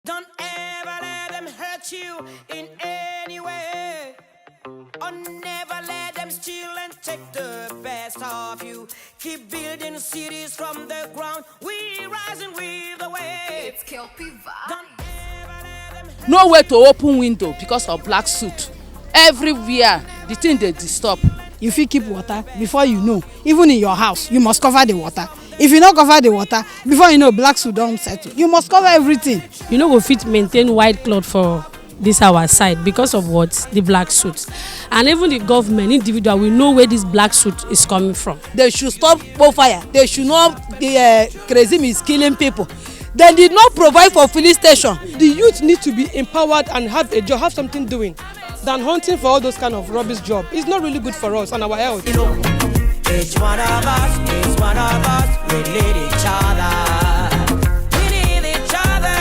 Don't ever let them hurt you in any way. Or never let them steal and take the best of you. Keep building cities from the ground. We rising with the way. It's Kelpie vibe. Don't ever let them hurt Nowhere to open window because of black soot. Everywhere the thing they disturb. You fit keep water before you know. Even in your house, you must cover the water. If you not cover the water, before you know, black soot don't settle. You must cover everything. You know, we fit maintain white cloth for this our side because of what? The black soot. And even the government, individual, we know where this black soot is coming from. They should stop fire. They should not, crazy is killing people. They did not provide for filling station. The youth need to be empowered and have a job, have something doing, than hunting for all those kind of rubbish jobs. It's not really good for us and our health. each one of us, we need each other. We need each other.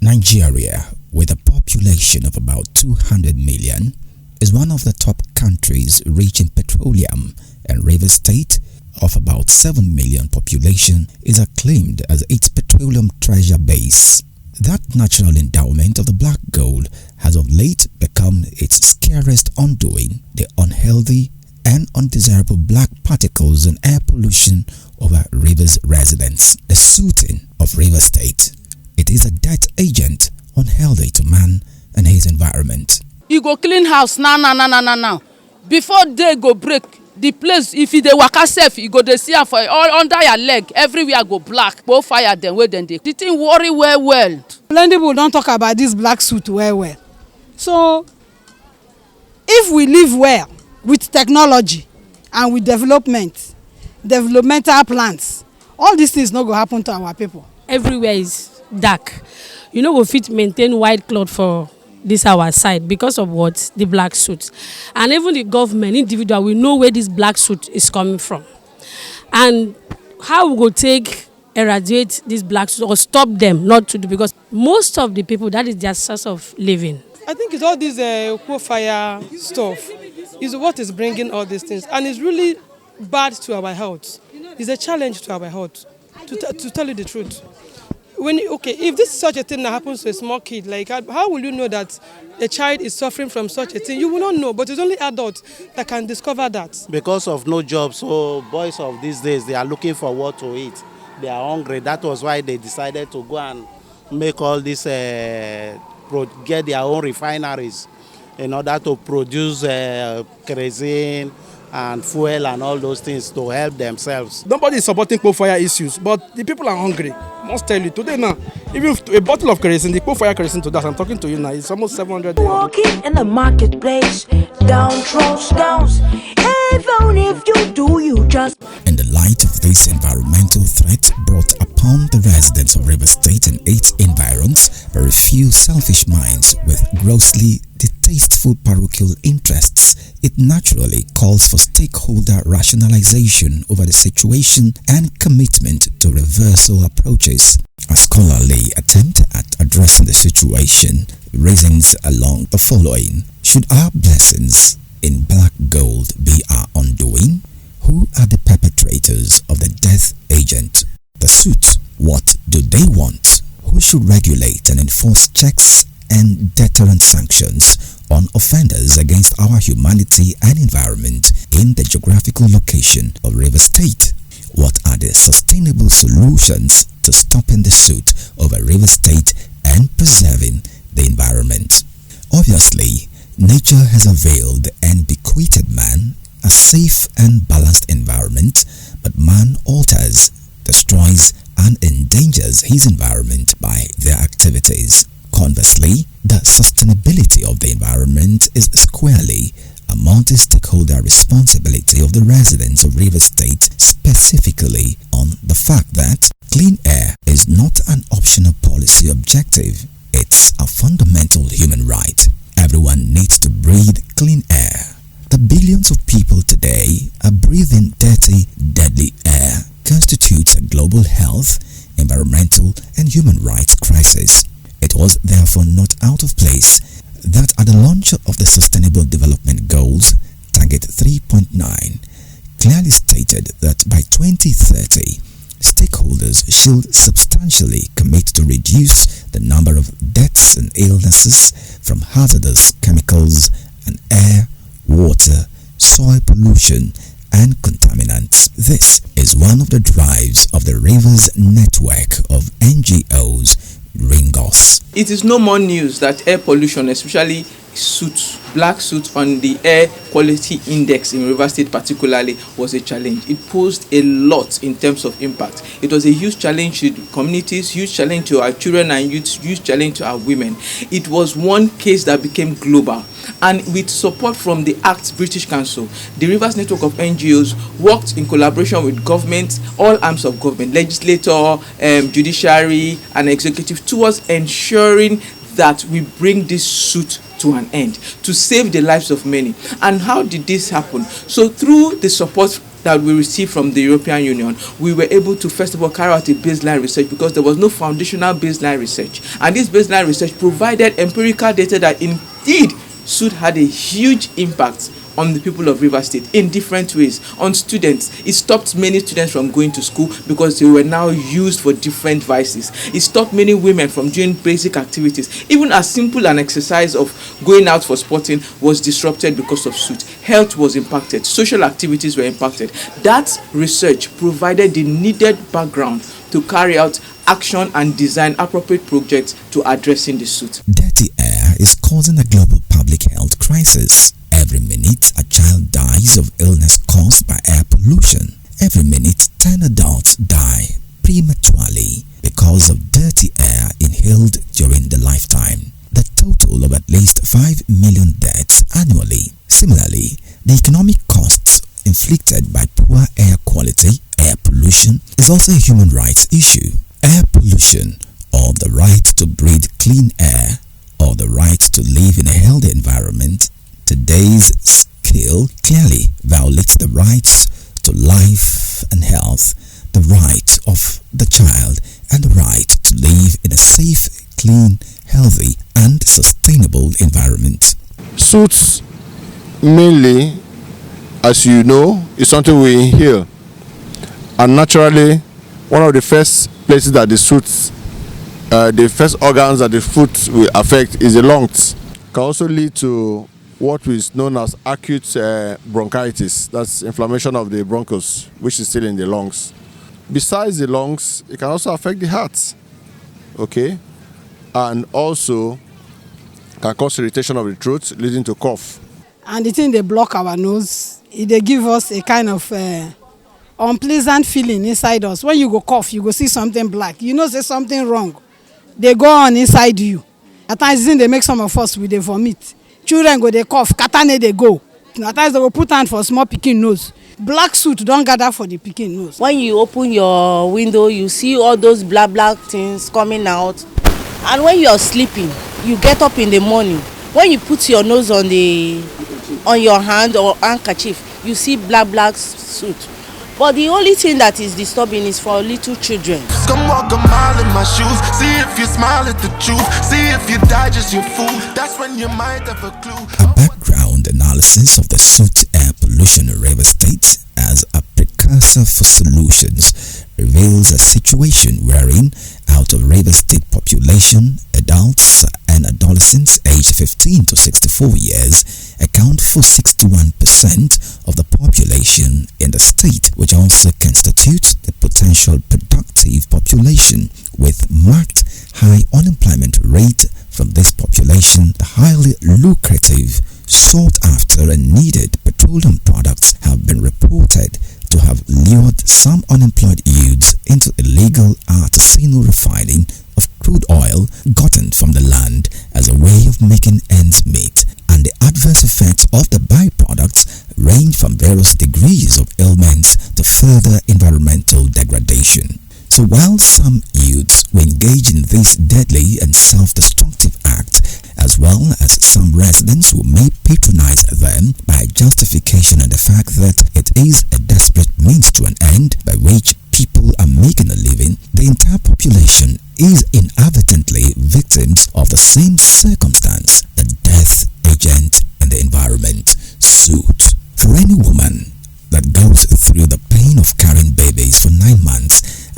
Nigeria, with a population of about 200 million, is one of the top countries rich in petroleum, and Rivers State, of about 7 million population, is acclaimed as its petroleum treasure base. That natural endowment of the black gold has of late become its scariest undoing, the unhealthy and undesirable black particles and air pollution over Rivers residents. The sooting of Rivers State. It is a death agent, unhealthy to man and his environment. You go clean house now. Before day go break, the place, if you dey waka sef, you go dey see am for all under your leg. Everywhere go black. Go fire them where then they. The thing worry well. Plenty people don't talk about this black soot well. So, if we live well with technology and with developmental plans, all these things not go happen to our people. Everywhere is dark. You know, we fit maintain white cloth for this our side because of what? The black soot. And even the government, individual, we know where this black soot is coming from. And how we go take eradicate this black soot or stop them not to do, because most of the people, that is their source of living. I think it's all this fire stuff is what is bringing all these things, and it's really bad to our health. It's a challenge to our health, to tell you the truth. If this such a thing that happens to a small kid, like how will you know that a child is suffering from such a thing? You will not know, but it's only adults that can discover that. Because of no job, so boys of these days, they are looking for what to eat. They are hungry. That was why they decided to go and make all this, get their own refineries in order to produce kerosene and fuel and all those things to help themselves. Nobody is supporting fire issues, but the people are hungry. I must tell you, today now, even a bottle of kerosene, the fire kerosene today, as I'm talking to you now, it's almost 700. Walking in the marketplace, down stones. Even if you do, you just. In the light of this environmental threat brought upon the residents of Rivers State and its environs by a few selfish minds with grossly distasteful parochial interests, it naturally calls for stakeholder rationalization over the situation and commitment to reversal approaches. A scholarly attempt at addressing the situation reasons along the following. Should our blessings in black gold be our undoing? Who are the perpetrators of the death agent? The soot. What do they want? Who should regulate and enforce checks and deterrent sanctions on offenders against our humanity and environment in the geographical location of Rivers State? What are the sustainable solutions to stopping the soot over Rivers State and preserving the environment? Obviously, nature has availed and bequeathed man a safe and balanced environment, but man alters, destroys, and endangers his environment by their activities. Conversely, the sustainability of the environment is squarely a multi-stakeholder responsibility of the residents of Rivers State, specifically on the fact that clean air is not an optional policy objective. It's a fundamental human right. Everyone needs to breathe clean air. The billions of people today are breathing dirty, deadly air constitutes a global health, environmental, and human rights crisis. It was therefore not out of place that at the launch of the Sustainable Development Goals, Target 3.9, clearly stated that by 2030, stakeholders should substantially commit to reduce the number of deaths and illnesses from hazardous chemicals and air, water, soil pollution, and contaminants. This is one of the drives of the Rivers Network of NGOs-RINNGOS. It is no more news that air pollution, especially soot, black soot on the air quality index in Rivers State particularly, was a challenge. It posed a lot in terms of impact. It was a huge challenge to communities, huge challenge to our children and youth, huge challenge to our women. It was one case that became global. And with support from the ACT British Council, the Rivers Network of NGOs worked in collaboration with government, all arms of government, legislature, judiciary and executive, towards ensuring that we bring this soot to an end, to save the lives of many. And how did this happen? So through the support that we received from the European Union, we were able to first of all carry out a baseline research, because there was no foundational baseline research. And this baseline research provided empirical data that indeed soot had a huge impact on the people of Rivers State in different ways. On students, it stopped many students from going to school because they were now used for different vices. It stopped many women from doing basic activities. Even as simple an exercise of going out for sporting was disrupted because of soot. Health was impacted. Social activities were impacted. That research provided the needed background to carry out action and design appropriate projects to addressing the soot. Dirty air is causing a global public health crisis. Every minute, a child dies of illness caused by air pollution. Every minute, 10 adults die prematurely because of dirty air inhaled during the lifetime. The total of at least 5 million deaths annually. Similarly, the economic costs inflicted by poor air quality, air pollution, is also a human rights issue. Air pollution, or the right to breathe clean air, or the right to live in a healthy environment, today's scale clearly violates the rights to life and health, the right of the child, and the right to live in a safe, clean, healthy, and sustainable environment. Soot, mainly, as you know, is something we inhale. And naturally, one of the first places that the soot, the first organs that the foot will affect is the lungs. Can also lead to what is known as acute bronchitis. That's inflammation of the bronchus, which is still in the lungs. Besides the lungs, it can also affect the heart, okay? And also can cause irritation of the throat, leading to cough. And the thing they block our nose, they give us a kind of unpleasant feeling inside us. When you go cough, you go see something black. You know there's something wrong. They go on inside you. At times they make some of us with the vomit. Children go they cough, katane they go. At times they go put hand for small pikin nose. Black soot don't gather for the pikin nose. When you open your window, you see all those black things coming out. And when you are sleeping, you get up in the morning. When you put your nose on your hand or handkerchief, you see black soot. But the only thing that is disturbing is for little children. Come walk a mile in my shoes. See if you smile at the truth. See if you digest your food. That's when you might have a clue. A background analysis of the soot air pollution in Rivers State as a precursor for solutions reveals a situation wherein out of Rivers State population, adults and adolescents aged 15 to 64 years account for 61% of the population in the state, which also constitutes the potential productive population. With marked high unemployment rate from this population, the highly lucrative, sought after and needed petroleum products have been reported to have lured some unemployed youths into illegal artisanal refining of crude oil gotten from the land as a way of making ends meet, and the adverse effects of the byproducts range from various degrees of ailments to further environmental degradation. So while some youths will engage in this deadly and self-destructive act, as well as some residents who may patronize them by justification of the fact that it is a desperate means to an end by which people are making a living, the entire population is inadvertently victims of the same circumstance, the death agent in the environment, soot. For any woman that goes through the pain of carrying babies for 9 months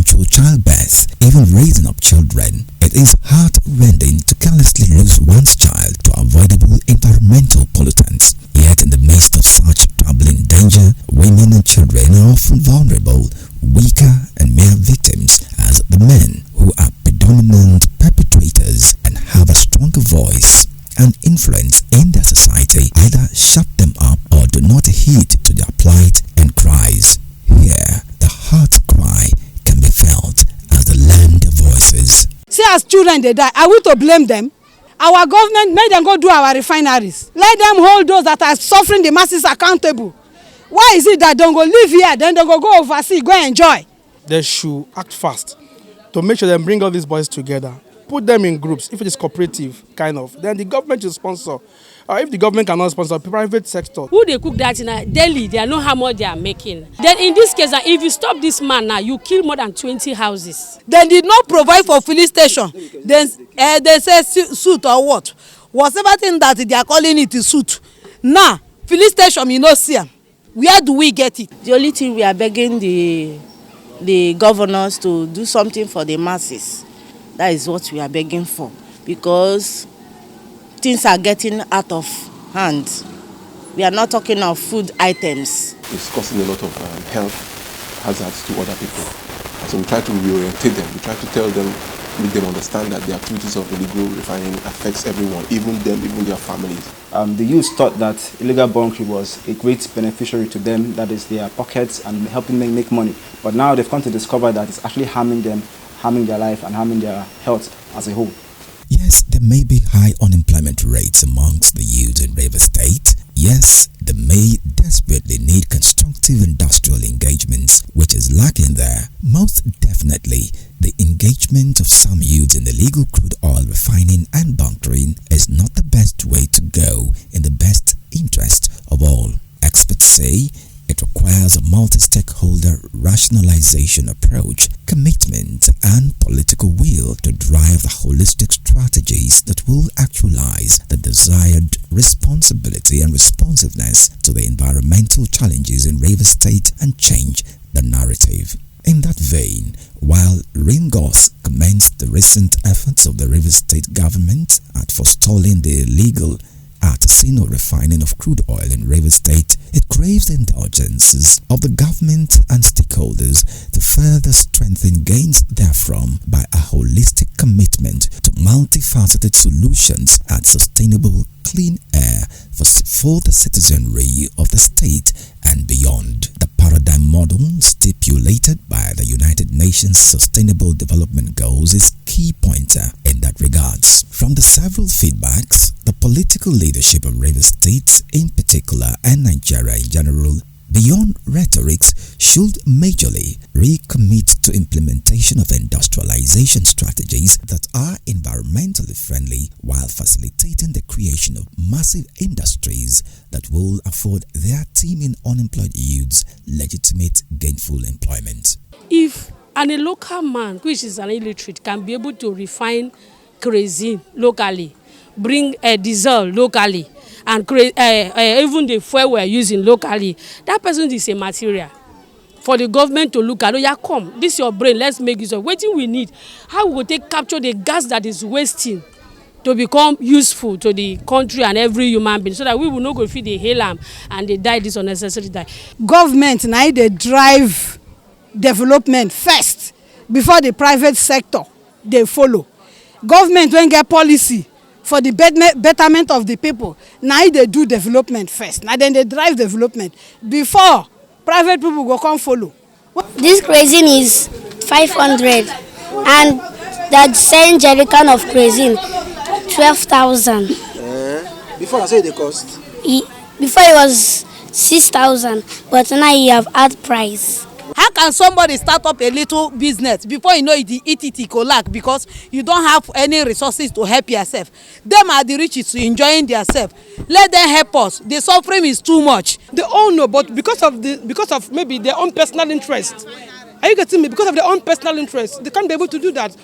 premature childbirth, even raising up children. It is heart-rending to carelessly lose one's child to avoidable environmental pollutants. Yet in the midst of such troubling danger, women and children are often vulnerable, weaker and mere victims, as the men, who are predominant perpetrators and have a stronger voice and influence in their society, either shut them up or do not heed to their plight and cries. Here, the heart cry can be felt as they lend their voices. See, as children they die, are we to blame them? Our government, make them go do our refineries. Let them hold those that are suffering the masses accountable. Why is it that they don't go live here, then they go overseas, go enjoy? They should act fast to make sure they bring all these boys together. Put them in groups, if it is cooperative, kind of. Then the government should sponsor. If the government cannot sponsor, private sector. Who they cook that in daily, they know how much they are making. Then in this case, if you stop this man now, you kill more than 20 houses. They did not provide for filling station. Then they say soot or what? Whatever thing that they are calling it is soot. Now, filling station, you know, see them. Where do we get it? The only thing we are begging the governors to do something for the masses. That is what we are begging for, because things are getting out of hand. We are not talking of food items. It's causing a lot of health hazards to other people. And so we try to reorientate them. We try to tell them, make them understand that the activities of illegal refining affects everyone, even them, even their families. The youth thought that illegal bunkering was a great beneficiary to them, that is their pockets and helping them make money. But now they've come to discover that it's actually harming them, harming their life and harming their health as a whole. Yes, there may be high unemployment rates amongst the youth in Rivers State. Yes, they may desperately need constructive industrial engagements, which is lacking there. Most definitely, the engagement of some youths in illegal crude oil refining and bunkering is not the best way to go in the best interest of all. Experts say it requires a multi-stakeholder rationalization approach, commitment and political will to drive the holistic strategies that will actualize the desired responsibility and responsiveness to the environmental challenges in Rivers State and change the narrative. In that vein, while RINNGOS commenced the recent efforts of the Rivers State government at forestalling the illegal artisanal refining of crude oil in Rivers State, it craves the indulgences of the government and stakeholders to further strengthen gains therefrom by a holistic commitment to multifaceted solutions and sustainable clean air for the citizenry of the state and beyond. The paradigm model stipulated by the United Nations Sustainable Development Goals is key pointer in that regards. From the several feedbacks, the political leadership of Rivers State in particular and Nigeria in general, beyond rhetorics, should majorly recommit to implementation of industrialization strategies that are environmentally friendly while facilitating the creation of massive industries that will afford their teeming unemployed youths legitimate gainful employment. If a local man, which is an illiterate, can be able to refine kerosene locally, bring diesel locally, and even the fuel we're using locally, that person is a material for the government to look at. Oh yeah, come, this is your brain, let's make use of. What do we need? How we will take capture the gas that is wasting to become useful to the country and every human being, so that we will not go feed the hail and they die this unnecessary die. Government now they drive development first before the private sector they follow. Government when get policy for the betterment of the people, now they do development first. Now then they drive development before private people go come follow. This kerosene is 500 and that same jerrycan of kerosene 12,000. Before I say the cost? Before it was 6,000, but now you have add price. How can somebody start up a little business before you know it collapse because you don't have any resources to help yourself? Them are the richest enjoying themselves. Let them help us. The suffering is too much. They all know, but because of maybe their own personal interest. Are you getting me? Because of their own personal interest, they can't be able to do that.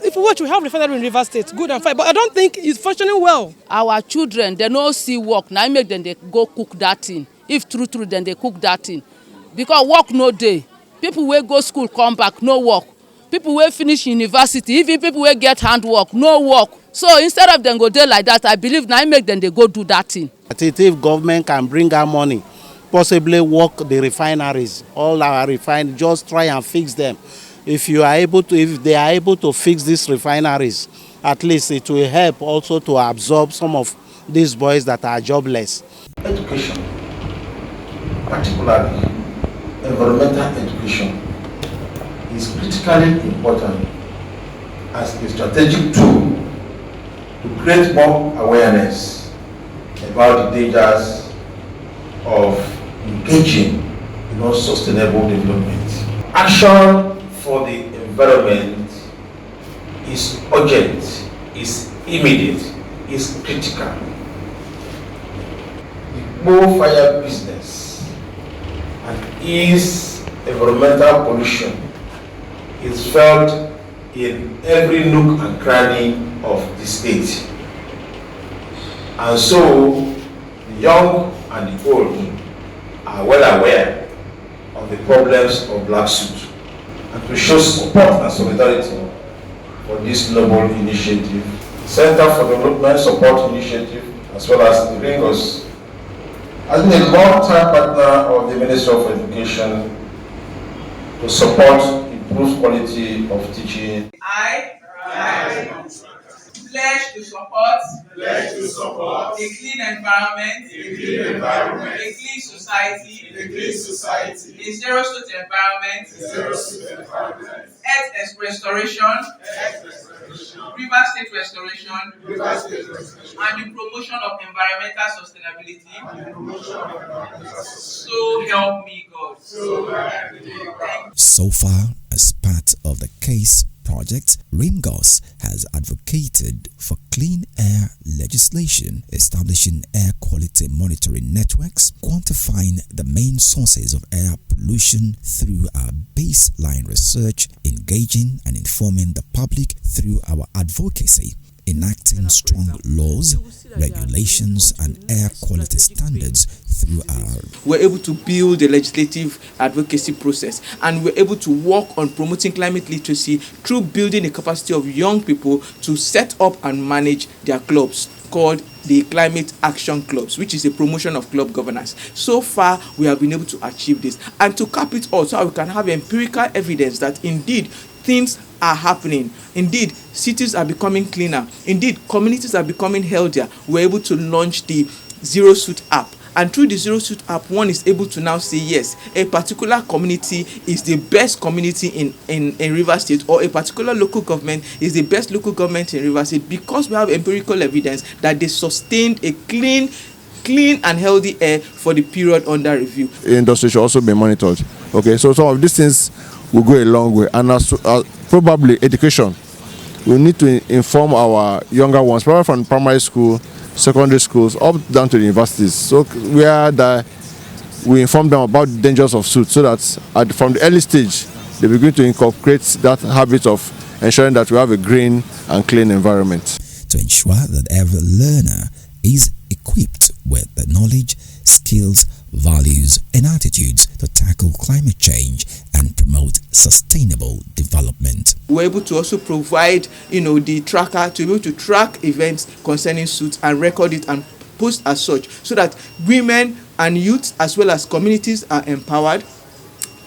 If we watch, we have refinery in Rivers State, good and fine, but I don't think it's functioning well. Our children, they no see work. Now make them they go cook that thing. If true, then they cook that thing. Because work no day. People will go school, come back, no work. people wey finish university, even people wey get handwork, no work. So instead of them go there like that, I believe now make them they go do that thing. If government can bring our money, possibly work the refineries, all our refineries, just try and fix them. If they are able to fix these refineries, at least it will help also to absorb some of these boys that are jobless. Education, particularly environmental education, is critically important as a strategic tool to create more awareness about the dangers of engaging in unsustainable development. Action for the environment is urgent, is immediate, is critical. The coal fire business and its environmental pollution is felt in every nook and cranny of the state. And so the young and the old are well aware of the problems of black soot. And to show support and solidarity for this noble initiative, Center for Development Support Initiative, as well as the RINGOS, has been a long-time partner of the Ministry of Education to support improved quality of teaching. I pledge to support a clean environment, a clean society, a zero soot environment, earth restoration, river state restoration, and the promotion of environmental sustainability. So help me God. So far, as part of the CASE project, RINGOS has advocated for clean air legislation, establishing air quality monitoring networks, quantifying the main sources of air pollution through our baseline research, engaging and informing the public through our advocacy, enacting strong laws, regulations and air quality standards through our... We're able to build a legislative advocacy process, and we're able to work on promoting climate literacy through building the capacity of young people to set up and manage their clubs called the Climate Action Clubs, which is a promotion of club governance. So far, we have been able to achieve this, and to cap it all, so we can have empirical evidence that indeed things are happening. Indeed, cities are becoming cleaner. Indeed, communities are becoming healthier. We're able to launch the Zero Soot app. And through the Zero Soot app, one is able to now say, yes, a particular community is the best community in Rivers State, or a particular local government is the best local government in Rivers State, because we have empirical evidence that they sustained a clean and healthy air for the period under review. Industry should also be monitored. Okay, so some of these things will go a long way, and probably education. We need to inform our younger ones, probably from primary school, secondary schools, up down to the universities. So we inform them about the dangers of soot, so that from the early stage, they begin to incorporate that habit of ensuring that we have a green and clean environment. To ensure that every learner is equipped with the knowledge, skills, values and attitudes to tackle climate change and promote sustainable development. We're able to also provide, the tracker to be able to track events concerning soot and record it and post as such, so that women and youth as well as communities are empowered,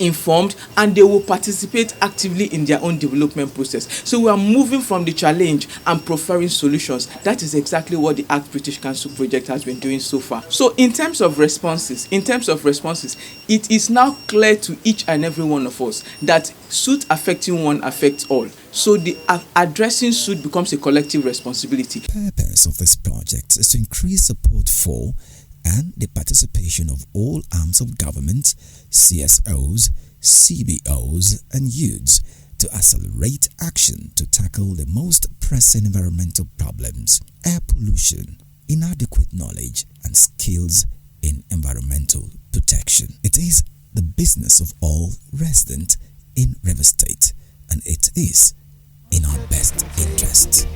informed, and they will participate actively in their own development process. So we are moving from the challenge and preferring solutions. That is exactly what the ACT British Council project has been doing so far. So in terms of responses, it is now clear to each and every one of us that soot affecting one affects all. So the addressing soot becomes a collective responsibility. The purpose of this project is to increase support for and the participation of all arms of government, CSOs, CBOs and youths to accelerate action to tackle the most pressing environmental problems: air pollution, inadequate knowledge and skills in environmental protection. It is the business of all residents in Rivers State, and it is in our best interest.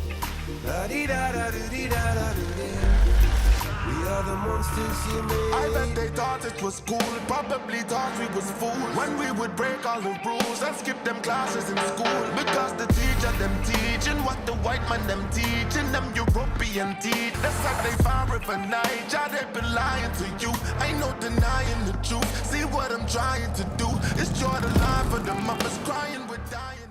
are the monsters you made. I bet they thought it was cool, probably thought we was fools when we would break all the rules and skip them classes in school. Because the teacher them teaching what the white man them teaching them European teach. That's like they found River Niger, they been lying to you. Ain't no denying the truth. See what I'm trying to do is draw the line for the mothers crying, we're dying.